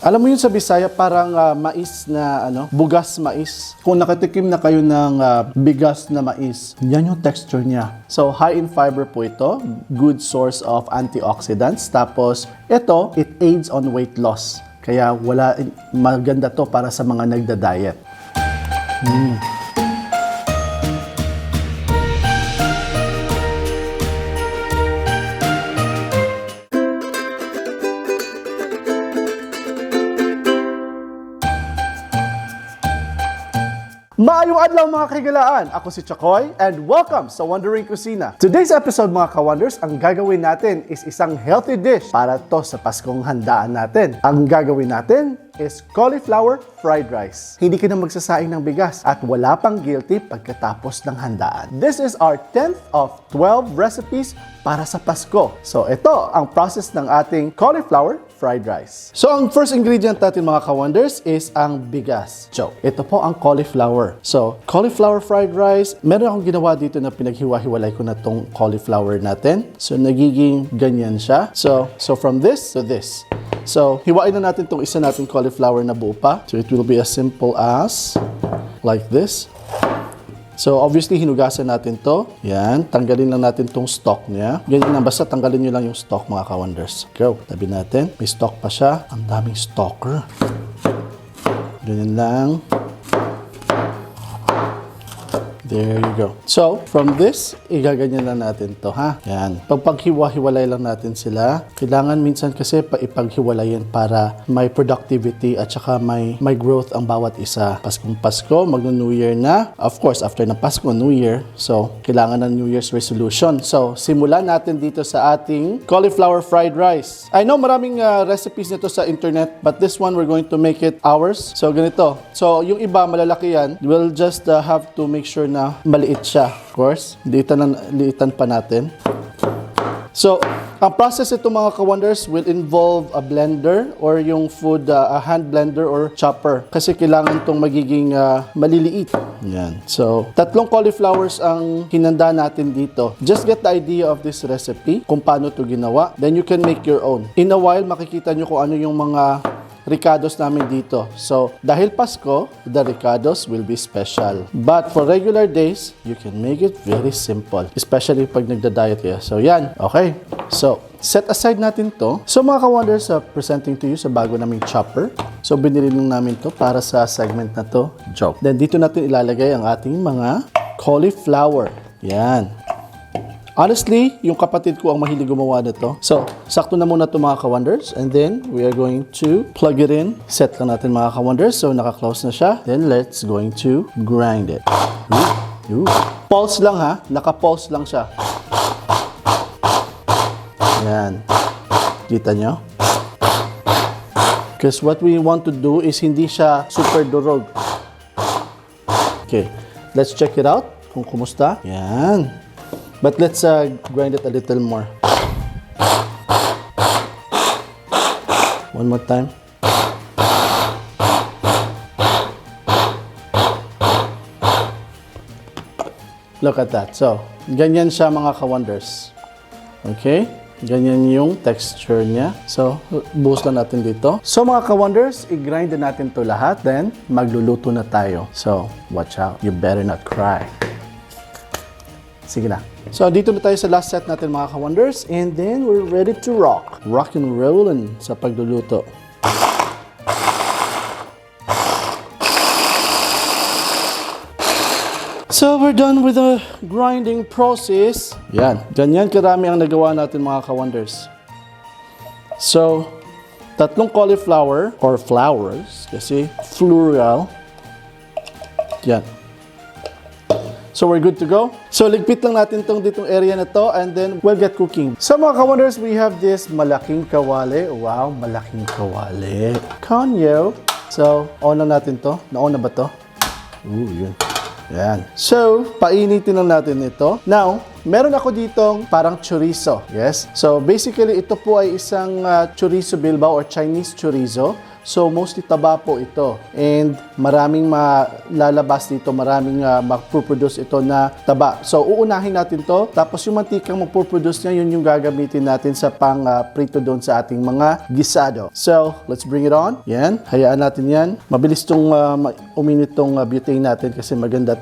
Alam mo yun sa Bisaya, parang mais na, bugas mais. Kung nakatikim na kayo ng bigas na mais, yan yung texture niya. So, high in fiber po ito. Good source of antioxidants. Tapos, ito, it aids on weight loss. Kaya maganda to para sa mga nagda-diet. Maayong adlaw mga kaigalaan! Ako si Chakoy and welcome sa Wondering Kusina. Today's episode mga ka-wonders, ang gagawin natin is isang healthy dish para to sa Paskong handaan natin. Ang gagawin natin is cauliflower fried rice. Hindi ka na magsasaing ng bigas at wala pang guilty pagkatapos ng handaan. This is our 10th of 12 recipes para sa Pasko. So ito ang process ng ating cauliflower fried rice. So ang first ingredient natin mga ka-wonders is ang bigas. So ito po ang cauliflower. So cauliflower fried rice, meron akong ginawa dito na pinaghiwa-hiwalay ko na tong cauliflower natin. So nagiging ganyan siya. So from this to this. So hiwain na natin tong isa nating cauliflower na buo pa. So it will be as simple as like this. So, obviously, hinugasan natin to. Yan. Tanggalin lang natin tong stalk niya. Ganyan lang. Basta tanggalin nyo lang yung stalk, mga ka-wonders. Go. Tabi natin. May stalk pa siya. Ang daming stalker. Ganyan lang. There you go. So, from this, igaganyan lang natin to, ha? Yan. Paghiwa-hiwalay lang natin sila. Kailangan minsan kasi ipaghiwalayin para may productivity at saka may growth ang bawat isa. Paskong Pasko, magno-New Year na. Of course, after ng Pasko, New Year. So, kailangan ng New Year's resolution. So, simulan natin dito sa ating cauliflower fried rice. I know maraming recipes nito sa internet, but this one, we're going to make it ours. So, ganito. So, yung iba, malalaki yan. We'll just have to make sure na maliit siya. Of course, liitan pa natin. So, ang process ito mga ka-wonders will involve a blender or yung food, a hand blender or chopper. Kasi kailangan itong magiging maliliit. Yan. So, 3 cauliflowers ang hinanda natin dito. Just get the idea of this recipe, kung paano ito ginawa. Then you can make your own. In a while, makikita nyo kung ano yung mga ricados namin dito. So, dahil Pasko, the ricados will be special. But for regular days, you can make it very simple. Especially pag nagda-diet kayo. So, yan. Okay. So, set aside natin to. So, mga ka-wonders, presenting to you sa bago naming chopper. So, binili lang namin to para sa segment na to. Joke. Then, dito natin ilalagay ang ating mga cauliflower. Yan. Honestly, yung kapatid ko ang mahilig gumawa nito. So, sakto na muna ito mga ka-wonders. And then, we are going to plug it in. Set lang natin mga ka-wonders. So, naka-close na siya. Then, let's going to grind it. Ooh. Pulse lang ha. Naka-pulse lang siya. Yan. Kita nyo? Because what we want to do is hindi siya super durog. Okay. Let's check it out. Kung kumusta. Yan. But let's grind it a little more. One more time. Look at that. So, ganyan siya mga ka-wonders. Okay? Ganyan yung texture niya. So, buhos lang natin dito. So, mga ka-wonders, i-grind na natin to lahat. Then, magluluto na tayo. So, watch out. You better not cry. Sige na. So, dito na tayo sa last set natin mga ka-wonders. And then, we're ready to rock. Rock and rollin' sa pagluluto. So, we're done with the grinding process. Yan. Ganyan karami ang nagawa natin mga ka-wonders. So, 3 cauliflower or flowers kasi plural. Yan. So, we're good to go. So, ligpit lang natin ditong area na to and then we'll get cooking. So, mga ka-wonders, we have this malaking kawali. Wow, malaking kawali. Kanyo. So, on lang natin to. Na-on na ba to? Ooh, yun. Yan. So, painitin lang natin ito. Now, meron ako ditong parang chorizo. Yes? So, basically, ito po ay isang chorizo bilbao or Chinese chorizo. So, mostly taba po ito. And maraming malalabas dito, maraming mag-produce ito na taba. So, uunahin natin to. Tapos, yung mantikang mag-produce niya, yun yung gagamitin natin sa pang-prito doon sa ating mga gisado. So, let's bring it on. Yan. Hayaan natin yan. Mabilis tong uminit tong butane natin kasi maganda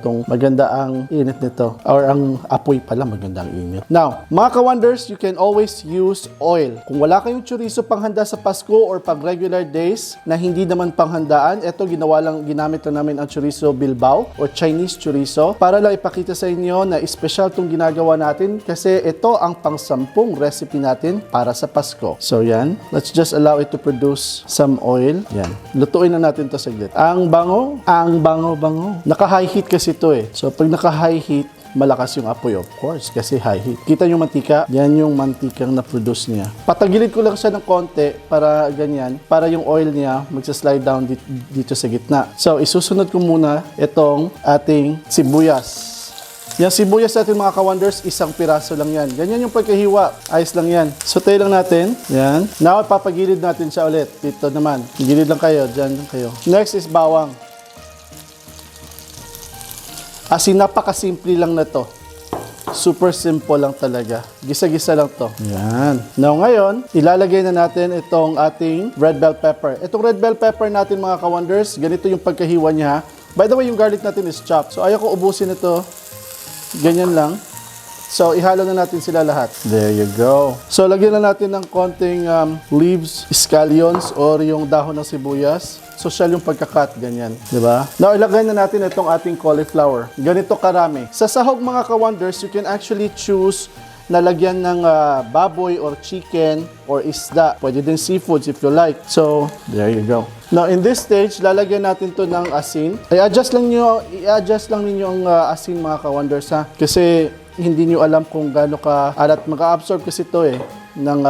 ang init nito. Or ang apoy pala, maganda ang init. Now, mga ka-wonders, you can always use oil. Kung wala kayong chorizo panghanda sa Pasko or pag regular days na hindi naman panghandaan, ito ginamit lang namin ang chorizo Bilbao or Chinese chorizo para lang ipakita sa inyo na special tong ginagawa natin kasi ito ang pang-10 recipe natin para sa Pasko. So yan, let's just allow it to produce some oil. Yan, lutuin na natin to saglit. Ang bango. Naka-high heat kasi ito eh. So pag naka-high heat, malakas yung apoy, of course, kasi high heat. Kita yung mantika? Yan yung mantikang na-produce niya. Patagilid ko lang siya ng konti para ganyan, para yung oil niya magsa-slide down dito sa gitna. So, isusunod ko muna itong ating sibuyas. Yung sibuyas natin mga ka-wonders, isang piraso lang yan. Ganyan yung pagkahiwa. Ayos lang yan. Saute lang natin. Yan. Now, papagilid natin siya ulit. Dito naman. Gilid lang kayo. Diyan lang kayo. Next is bawang. As in, napakasimple lang na to. Super simple lang talaga. Gisa-gisa lang to. Yan. Now ngayon, ilalagay na natin itong ating red bell pepper. Itong red bell pepper natin mga ka-wonders, ganito yung pagkahiwa niya. By the way, yung garlic natin is chopped. So ayaw ko ubusin ito. Ganyan lang. So ihalo na natin sila lahat. There you go. So lagyan na natin ng konting leaves, scallions, or yung dahon ng sibuyas. Social yung pagkakat, ganyan. Diba? Now, ilagay na natin itong ating cauliflower. Ganito karami. Sa sahog mga ka-wonders, you can actually choose na lagyan ng baboy or chicken or isda. Pwede din seafoods if you like. So, there you go. Now, in this stage, lalagyan natin to ng asin. I-adjust lang ninyo ang asin mga ka-wonders ha. Kasi hindi nyo alam kung gaano ka alat. Mag-absorb kasi ito eh. Ng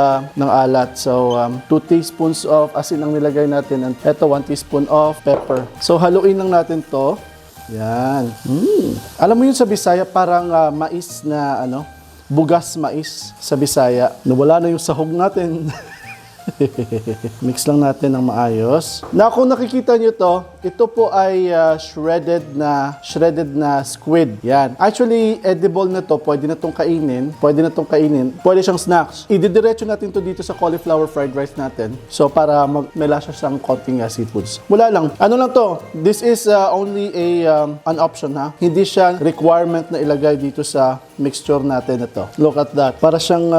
alat. So, 2 teaspoons of asin ang nilagay natin. And ito, 1 teaspoon of pepper. So, haluin lang natin to. Yan. Alam mo yun sa Bisaya, parang mais na, bugas mais sa Bisaya. Nawala na yung sahog natin. Mix lang natin ng maayos. Now, kung nakikita nyo to, ito po ay shredded na squid. Yan. Actually, edible na to. Pwede na tong kainin. Pwede siyang snacks. Ididiretso natin to dito sa cauliflower fried rice natin. So, para may lasa siyang konting seafoods. Wala lang. Ano lang to? This is only an option ha. Hindi siya requirement na ilagay dito sa mixture natin ito. Look at that. Para siyang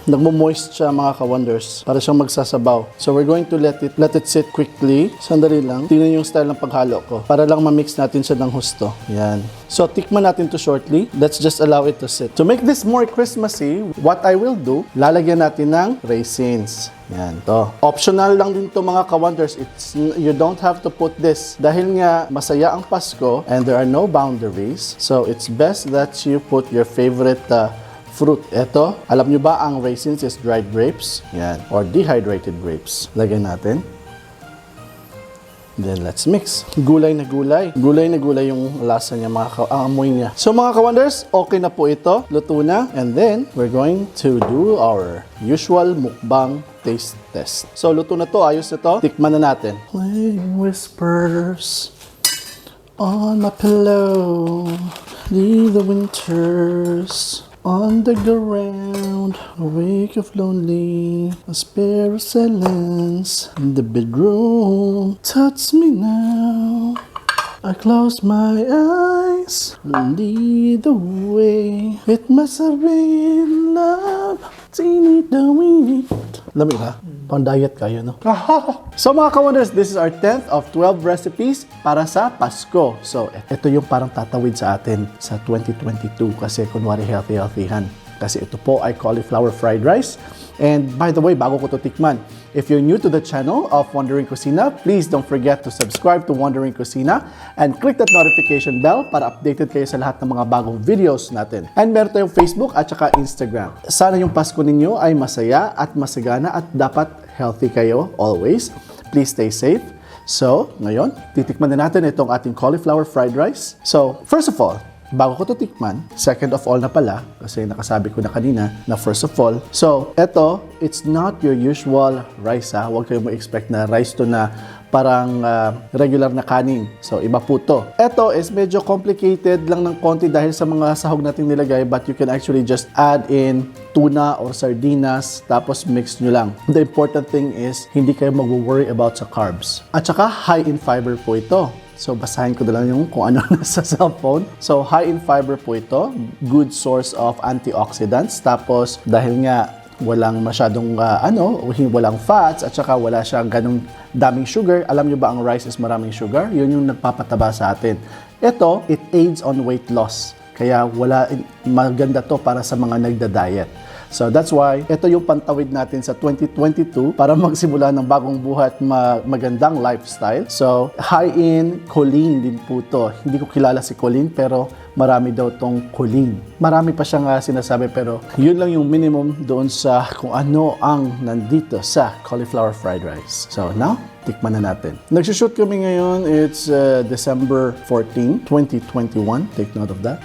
nagmo-moist siya mga ka-wonders. Para siyang magsasabaw. So, we're going to let it sit quickly. Sandali lang. Tingnan yung style ng paghalo ko. Para lang ma-mix natin siya ng husto. Yan. So, tikman natin to shortly. Let's just allow it to sit. To make this more Christmassy, what I will do, lalagyan natin ng raisins. Yan, to. Optional lang din to mga ka-wonders. You don't have to put this. Dahil nga masaya ang Pasko and there are no boundaries. So, it's best that you put your favorite fruit. Ito, alam nyo ba ang raisins is dried grapes? Yan. Or dehydrated grapes. Lagyan natin. Then, let's mix. Gulay na gulay. Gulay na gulay yung lasa niya, ang amoy niya. So, mga ka-wonders, okay na po ito. Luto na. And then, we're going to do our usual mukbang taste test. So, luto na to. Ayos na to. Tikman na natin. Playing whispers on my pillow. Leave the winters on the ground, a wake of lonely, a spare of silence in the bedroom. Touch me now. I close my eyes, lead the way. It must have been love. Teeny doing it. Lamig ha? Pang-diet kayo, no? So mga ka-wonders, this is our 10th of 12 recipes para sa Pasko. So, ito yung parang tatawid sa atin sa 2022 kasi kunwari healthy-healthyhan. Kasi ito po ay cauliflower fried rice. And by the way, bago ko to tikman, if you're new to the channel of Wandering Kusina, please don't forget to subscribe to Wandering Kusina and click that notification bell para updated kayo sa lahat ng mga bagong videos natin. And meron tayong Facebook at saka Instagram. Sana yung Pasko ninyo ay masaya at masagana at dapat healthy kayo always. Please stay safe. So, ngayon, titikman na natin itong ating cauliflower fried rice. So, first of all, bago ko to tikman, second of all na pala, kasi nakasabi ko na kanina na first of all. So, eto, it's not your usual rice ha. Huwag kayo ma-expect na rice to na parang regular na kanin. So, iba po to. Ito is medyo complicated lang ng konti dahil sa mga sahog nating nilagay, but you can actually just add in tuna or sardinas, tapos mix nyo lang. The important thing is, hindi kayo mag-worry about sa carbs. At saka, high in fiber po ito. So, basahin ko na lang yung kung ano nasa cellphone. So, high in fiber po ito. Good source of antioxidants. Tapos, dahil nga walang masyadong walang fats at saka wala siyang ganong daming sugar. Alam nyo ba ang rice is maraming sugar? Yun yung nagpapataba sa atin. Ito, it aids on weight loss. Kaya maganda to para sa mga nagda-diet. So that's why ito yung pantawid natin sa 2022 para magsimula ng bagong buhay at magandang lifestyle. So high in choline din po to. Hindi ko kilala si choline pero marami daw tong choline. Marami pa siyang sinasabi pero yun lang yung minimum doon sa kung ano ang nandito sa cauliflower fried rice. So now, tikman na natin. Nagsushoot kami ngayon. It's December 14, 2021. Take note of that.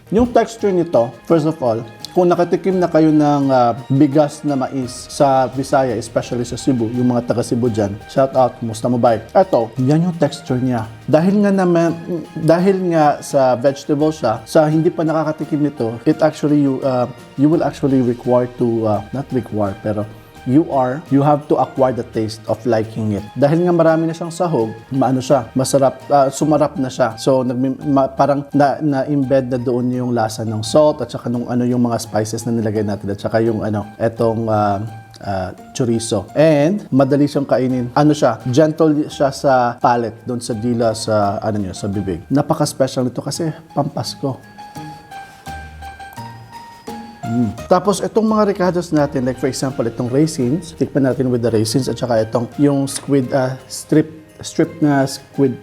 Yung texture nito, first of all, kung nakatikim na kayo ng bigas na mais sa Visaya, especially sa Cebu, yung mga taga Cebu dyan, shout out, kumusta mo ba? Eto, yan yung texture niya. Dahil nga sa vegetable siya, sa hindi pa nakakatikim nito, it actually you will actually require to not require pero you have to acquire the taste of liking it. Dahil nga marami na siyang sahog, masarap, sumarap na siya. So, parang na-embed na doon yung lasa ng salt at saka yung mga spices na nilagay natin at saka yung etong chorizo. And madali siyang kainin. Gentle siya sa palate, doon sa dila, sa sa bibig. Napaka-special nito kasi Pampasko. Tapos itong mga ricados natin, like for example, itong raisins, tikman natin with the raisins at saka itong yung squid, strip na squid.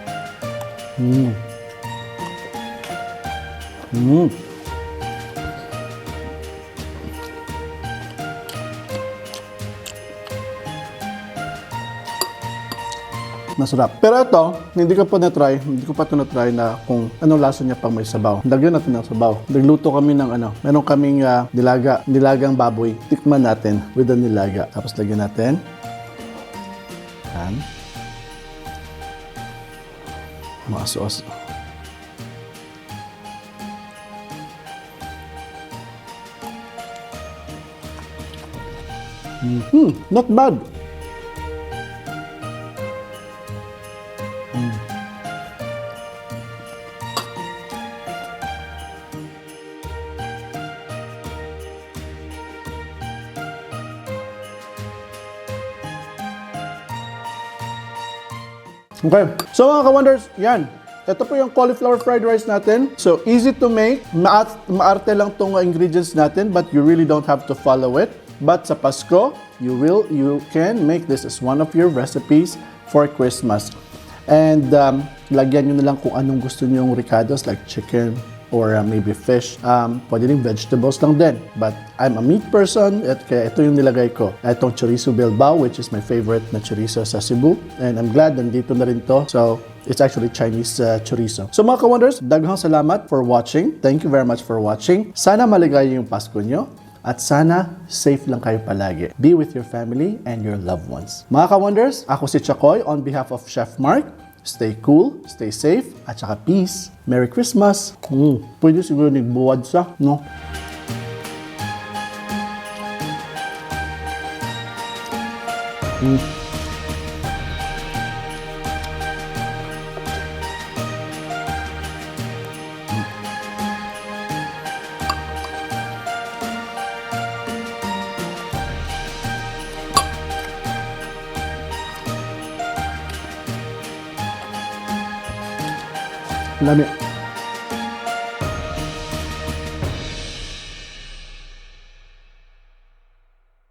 Masarap. Pero ito, hindi ko pa na-try na kung anong lasa niya pag may sabaw. Lagyan natin ng sabaw. Nagluto kami ng meron kaming nilagang baboy. Tikman natin with the nilaga. Tapos lagyan natin. Yan. Mga sauce. Not bad. Okay. So mga ka-wonders, yan. Ito po yung cauliflower fried rice natin. So easy to make. Maarte lang tong ingredients natin but you really don't have to follow it. But sa Pasko, you can make this as one of your recipes for Christmas. And lagyan nyo na lang kung anong gusto nyo yung ricados like chicken or maybe fish. Pwede rin vegetables lang din. But I'm a meat person at kaya ito yung nilagay ko. Itong chorizo bilbao, which is my favorite na chorizo sa Cebu. And I'm glad nandito na rin to. So, it's actually Chinese chorizo. So mga ka-wonders, daghang salamat for watching. Thank you very much for watching. Sana maligaya yung Pasko nyo. At sana, safe lang kayo palagi. Be with your family and your loved ones. Mga ka-wonders, ako si Chakoy on behalf of Chef Mark. Stay cool, stay safe, at saka peace. Merry Christmas! Pwede siguro nagbuwad sa, no? Lami.